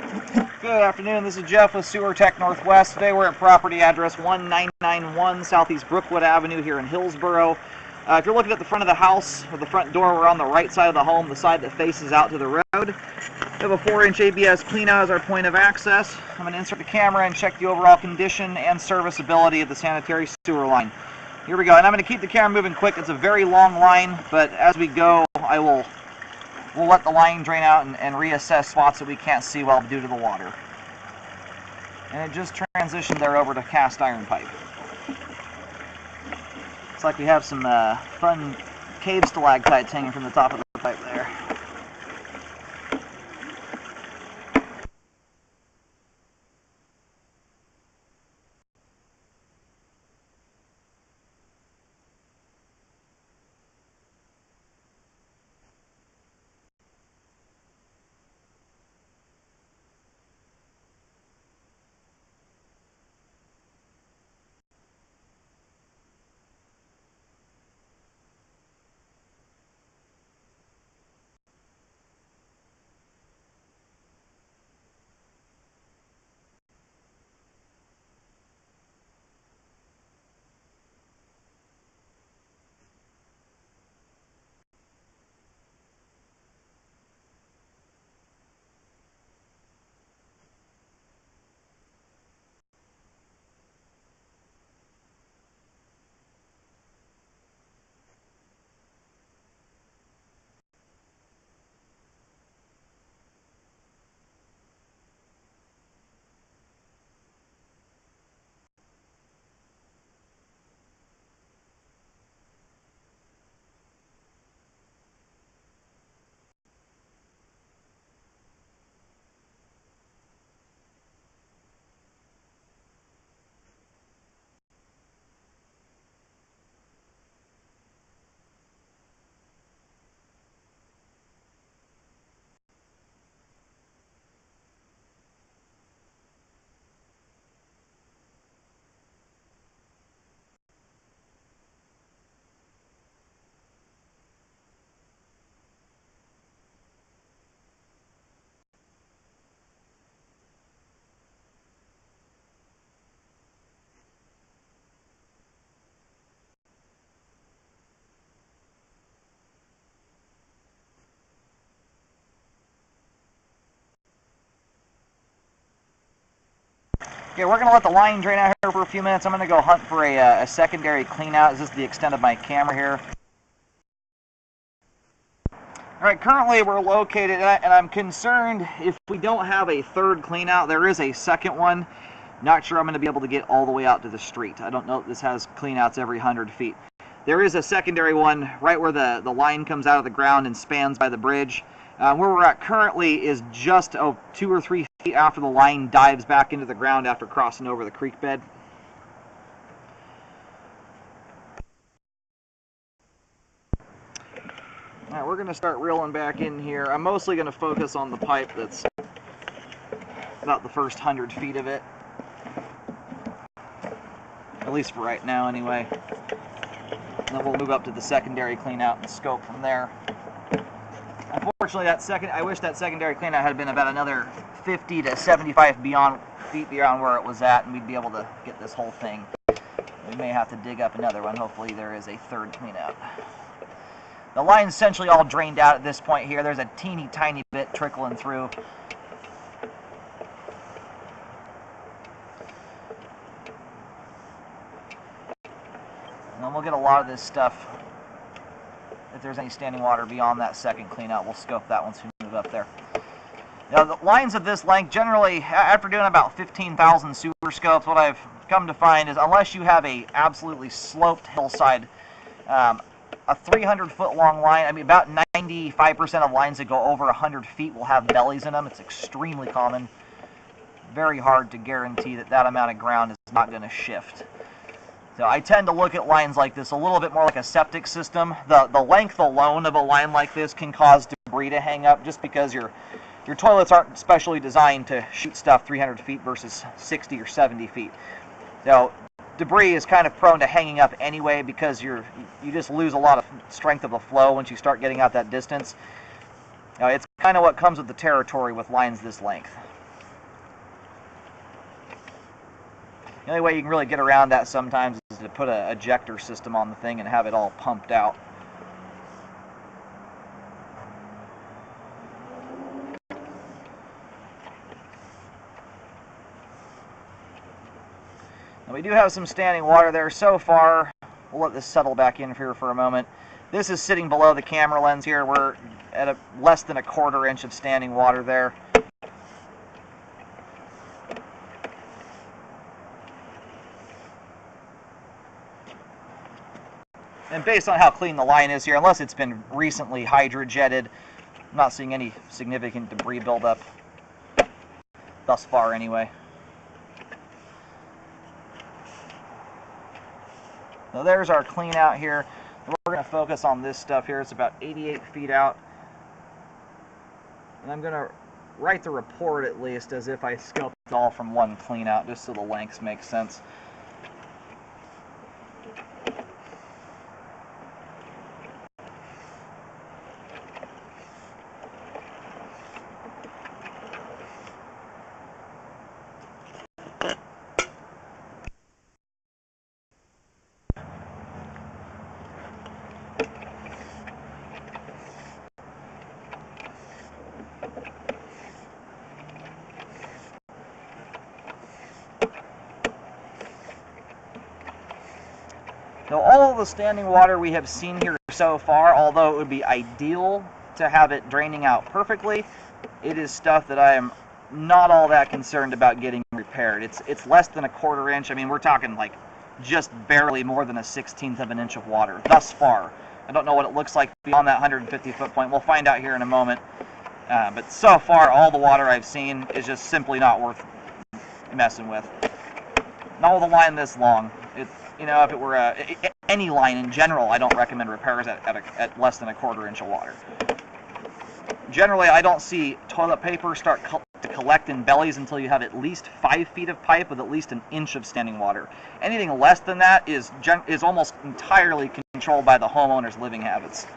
Good afternoon, this is Jeff with Sewer Tech Northwest. Today we're at property address 1991 Southeast Brookwood Avenue here in Hillsboro. If you're looking at the front of the house, or the front door, we're on the right side of the home, the side that faces out to the road. We have a 4-inch ABS cleanout as our point of access. I'm going to insert the camera and check the overall condition and serviceability of the sanitary sewer line. Here we go, and I'm going to keep the camera moving quick. It's a very long line, but as we go, we'll let the line drain out and reassess spots that we can't see well due to the water. And it just transitioned there over to cast iron pipe. Looks like we have some fun cave stalactites hanging from the top of the pipe there. Okay, we're going to let the line drain out here for a few minutes. I'm going to go hunt for a secondary clean out. This is the extent of my camera here. Alright, currently we're located, and I'm concerned if we don't have a third clean out. There is a second one. Not sure I'm going to be able to get all the way out to the street. I don't know if this has clean outs every 100 feet. There is a secondary one right where the line comes out of the ground and spans by the bridge. Where we're at currently is just 2 or 3 feet after the line dives back into the ground after crossing over the creek bed. Alright, we're going to start reeling back in here. I'm mostly going to focus on the pipe that's about the first 100 feet of it. At least for right now, anyway. And then we'll move up to the secondary clean out and scope from there. Unfortunately, I wish that secondary clean out had been about another 50 to 75 feet beyond where it was at, and we'd be able to get this whole thing. We may have to dig up another one. Hopefully there is a third clean out. The line's essentially all drained out at this point here. There's a teeny tiny bit trickling through. And then we'll get a lot of this stuff. If there's any standing water beyond that second clean out, we'll scope that once we move up there. Now, the lines of this length, generally, after doing about 15,000 sewer scopes, what I've come to find is unless you have a absolutely sloped hillside, a 300-foot long line, I mean, about 95% of lines that go over 100 feet will have bellies in them. It's extremely common. Very hard to guarantee that that amount of ground is not going to shift. So I tend to look at lines like this a little bit more like a septic system. The length alone of a line like this can cause debris to hang up just because your toilets aren't specially designed to shoot stuff 300 feet versus 60 or 70 feet. So debris is kind of prone to hanging up anyway because you just lose a lot of strength of the flow once you start getting out that distance. It's kind of what comes with the territory with lines this length. The only way you can really get around that sometimes is to put an ejector system on the thing and have it all pumped out. Now we do have some standing water there so far. We'll let this settle back in here for a moment. This is sitting below the camera lens here. We're at less than a quarter inch of standing water there. And based on how clean the line is here, unless it's been recently hydrojetted, I'm not seeing any significant debris buildup thus far anyway. So there's our clean out here. We're going to focus on this stuff here. It's about 88 feet out. And I'm going to write the report at least as if I scoped it all from one clean out, just so the lengths make sense. Now, all of the standing water we have seen here so far, although it would be ideal to have it draining out perfectly, it is stuff that I am not all that concerned about getting repaired. It's less than a quarter inch. I mean, we're talking like just barely more than a 1/16 of an inch of water thus far. I don't know what it looks like beyond that 150-foot point. We'll find out here in a moment. But so far, all the water I've seen is just simply not worth messing with. Not with a line this long. You know, if it were any line in general, I don't recommend repairs at less than a quarter inch of water. Generally, I don't see toilet paper start to collect in bellies until you have at least 5 feet of pipe with at least an inch of standing water. Anything less than that is almost entirely controlled by the homeowner's living habits.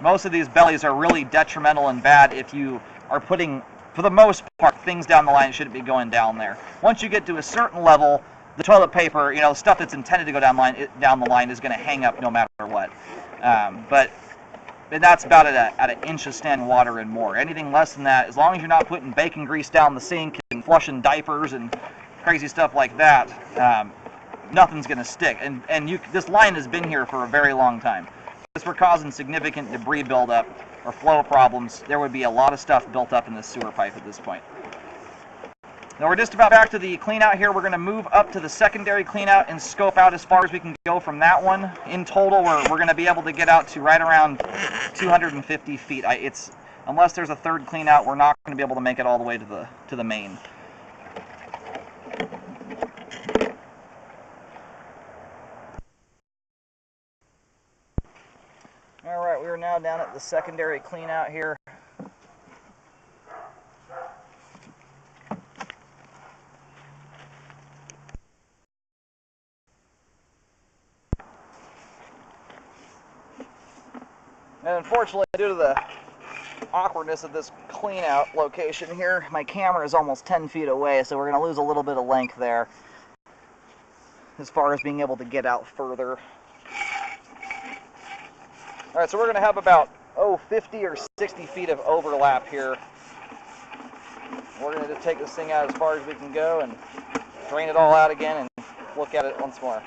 Most of these bellies are really detrimental and bad if you are putting, for the most part, things down the line that shouldn't be going down there. Once you get to a certain level, the toilet paper, you know, stuff that's intended to go down the line is going to hang up no matter what. But that's about at an inch of standing water and more. Anything less than that, as long as you're not putting bacon grease down the sink and flushing diapers and crazy stuff like that, nothing's going to stick. And this line has been here for a very long time. If we're causing significant debris buildup or flow problems, there would be a lot of stuff built up in this sewer pipe at this point. Now we're just about back to the clean out here. We're going to move up to the secondary clean out and scope out as far as we can go from that one. In total, we're going to be able to get out to right around 250 feet. Unless there's a third clean out, we're not going to be able to make it all the way to the main. All right, we are now down at the secondary clean out here. And unfortunately, due to the awkwardness of this clean out location here, my camera is almost 10 feet away, so we're going to lose a little bit of length there as far as being able to get out further. Alright, so we're going to have about 50 or 60 feet of overlap here. We're going to just take this thing out as far as we can go and drain it all out again and look at it once more.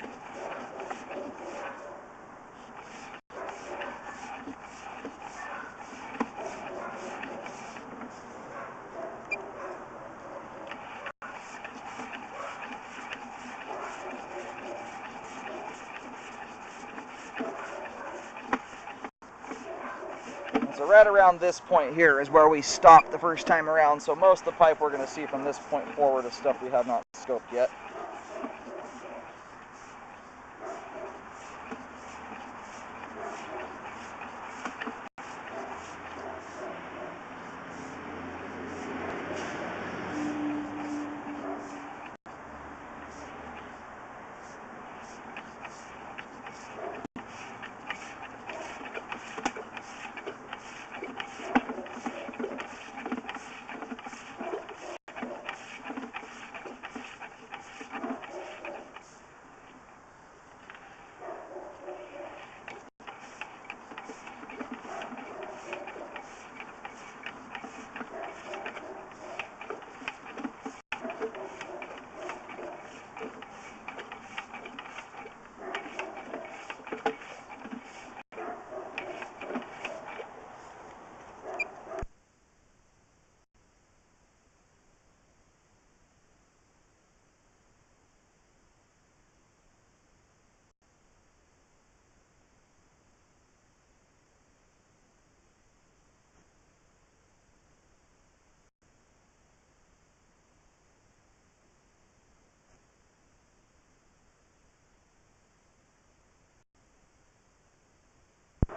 So right around this point here is where we stopped the first time around, so most of the pipe we're going to see from this point forward is stuff we have not scoped yet.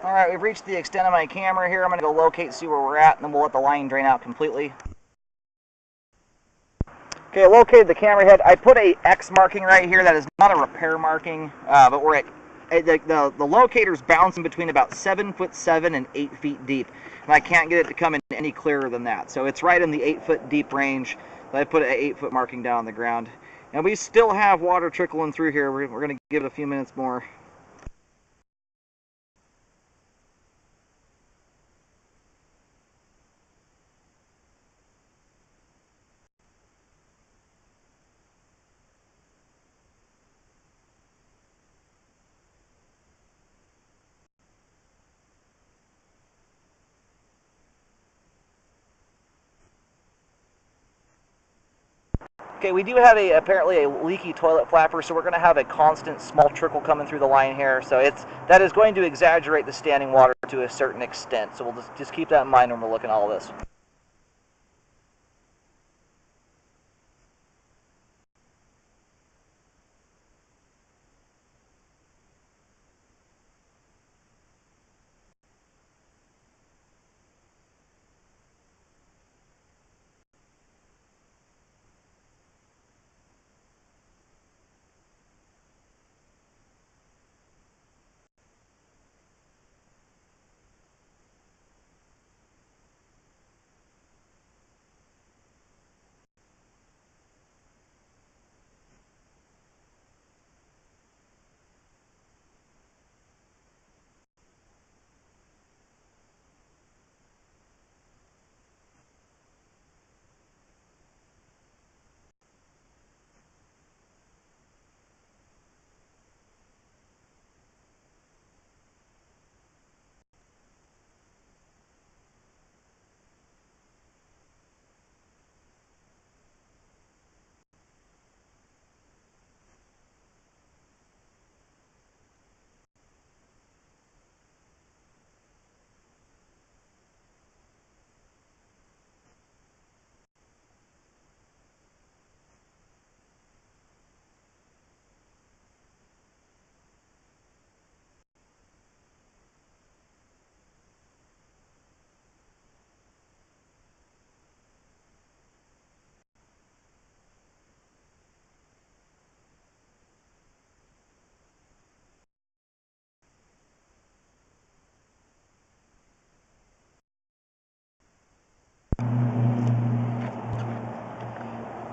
Alright, we've reached the extent of my camera here. I'm going to go locate, see where we're at, and then we'll let the line drain out completely. Okay, I located the camera head. I put a X marking right here. That is not a repair marking, but we're at the locator's bouncing between about 7'7" and 8 feet deep, and I can't get it to come in any clearer than that. So it's right in the 8 foot deep range. So I put an 8 foot marking down on the ground, and we still have water trickling through here. We're going to give it a few minutes more. Okay, we do have apparently a leaky toilet flapper, so we're going to have a constant small trickle coming through the line here. So that is going to exaggerate the standing water to a certain extent. So we'll just keep that in mind when we're looking at all this.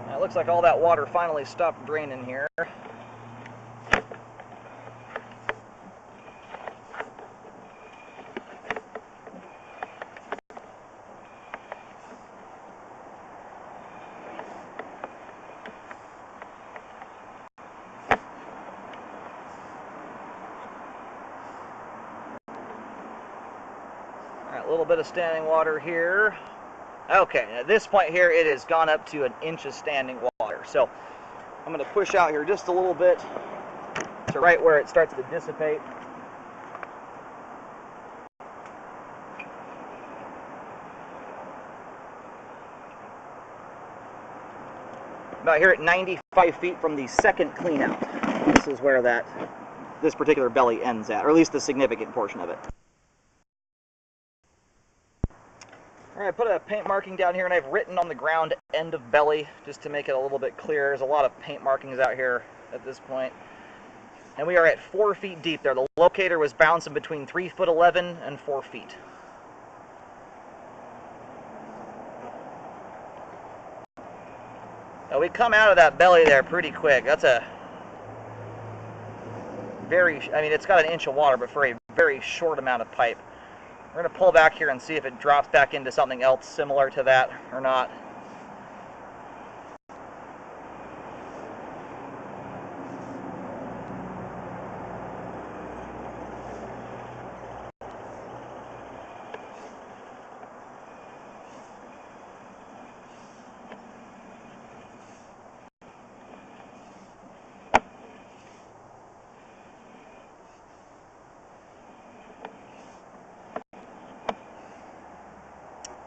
It looks like all that water finally stopped draining here. Alright, a little bit of standing water here. Okay, at this point here, it has gone up to 1 inch of standing water. So I'm going to push out here just a little bit to right where it starts to dissipate. About here at 95 feet from the second clean out. This is where this particular belly ends at, or at least the significant portion of it. Alright, I put a paint marking down here, and I've written on the ground end of belly just to make it a little bit clearer. There's a lot of paint markings out here at this point. And we are at 4 feet deep there. The locator was bouncing between 3'11" and 4 feet. Now we come out of that belly there pretty quick. That's a it's got 1 inch of water, but for a very short amount of pipe. We're going to pull back here and see if it drops back into something else similar to that or not.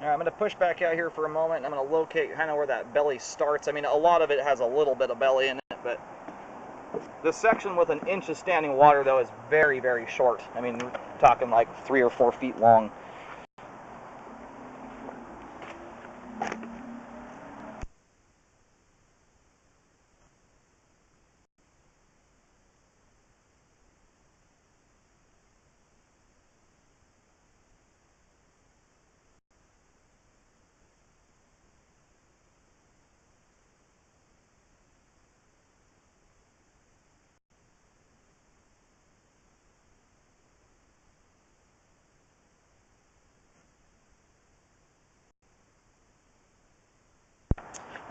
Alright, I'm going to push back out here for a moment. I'm going to locate kind of where that belly starts. I mean, a lot of it has a little bit of belly in it, but The section with an inch of standing water, though, is very, very short. I mean, we're talking like 3 or 4 feet long.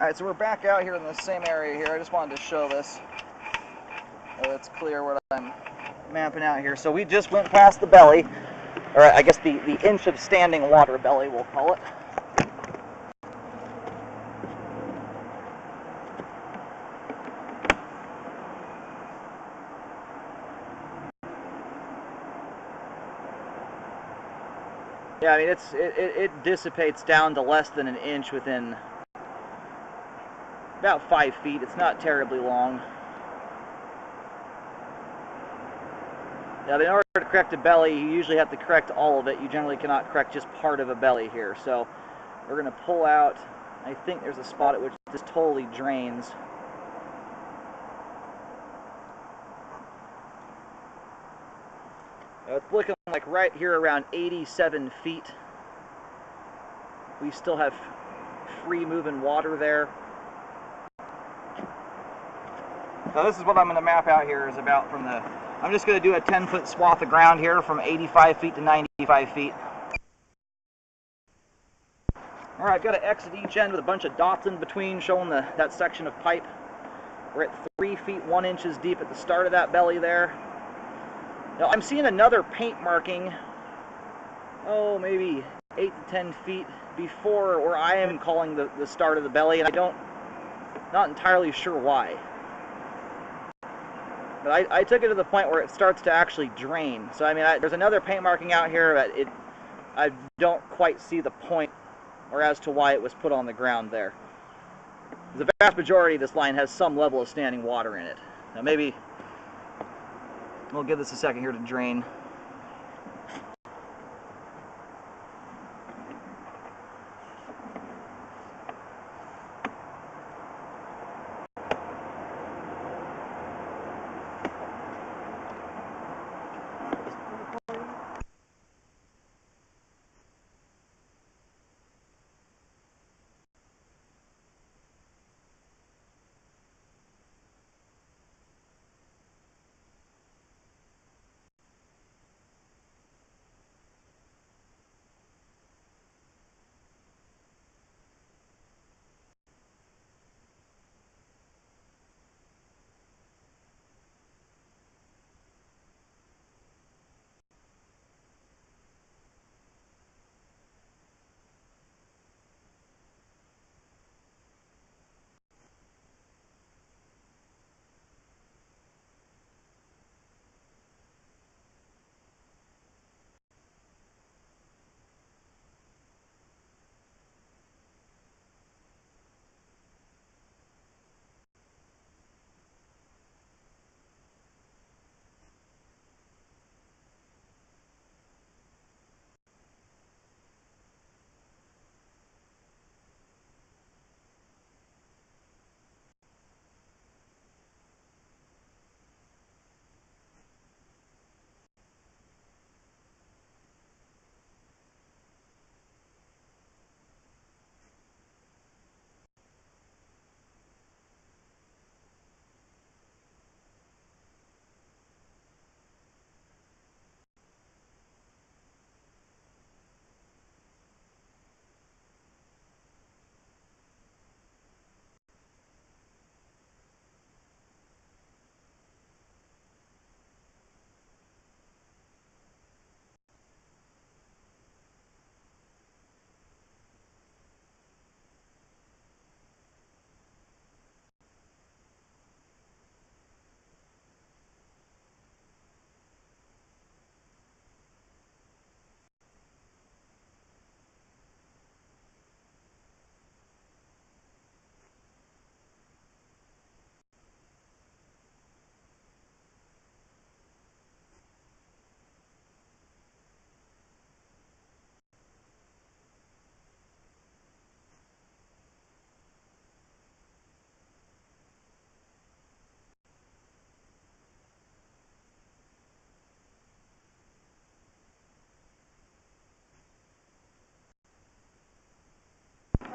Alright, so we're back out here in the same area here. I just wanted to show this. So it's clear what I'm mapping out here. So we just went past the belly, or I guess the inch of standing water belly, we'll call it. Yeah, I mean, it dissipates down to less than an inch within about 5 feet. It's not terribly long. Now, in order to correct a belly, you usually have to correct all of it. You generally cannot correct just part of a belly here. So we're going to pull out, I think there's a spot at which this totally drains. It's looking like right here around 87 feet. We still have free moving water there. So this is what I'm going to map out here, is about from the, I'm just going to do a 10-foot swath of ground here from 85 feet to 95 feet. Alright, I've got to exit each end with a bunch of dots in between showing that section of pipe. We're at 3 feet 1 inches deep at the start of that belly there. Now I'm seeing another paint marking, oh, maybe 8 to 10 feet before where I am calling the start of the belly, and not entirely sure why. But I took it to the point where it starts to actually drain. So I mean, there's another paint marking out here, but I don't quite see the point or as to why it was put on the ground there. The vast majority of this line has some level of standing water in it. Now maybe we'll give this a second here to drain.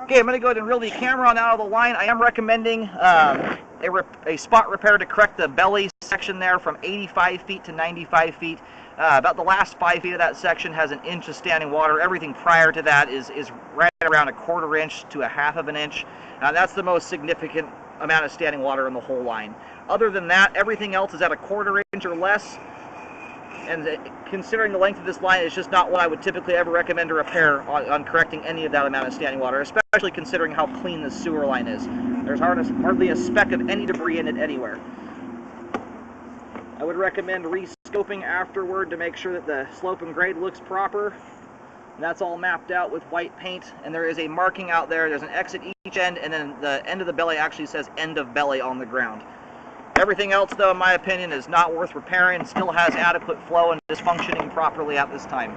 Okay, I'm going to go ahead and reel the camera on out of the line. I am recommending a spot repair to correct the belly section there from 85 feet to 95 feet. About the last 5 feet of that section has an inch of standing water. Everything prior to that is right around 1/4 inch to 1/2 inch. That's the most significant amount of standing water in the whole line. Other than that, everything else is at 1/4 inch or less. And considering the length of this line, it's just not what I would typically ever recommend to repair on correcting any of that amount of standing water, especially considering how clean the sewer line is. There's hardly a speck of any debris in it anywhere. I would recommend re-scoping afterward to make sure that the slope and grade looks proper. And that's all mapped out with white paint, and there is a marking out there. There's an X at each end, and then the end of the belly actually says end of belly on the ground. Everything else, though, in my opinion, is not worth repairing, still has adequate flow and is functioning properly at this time.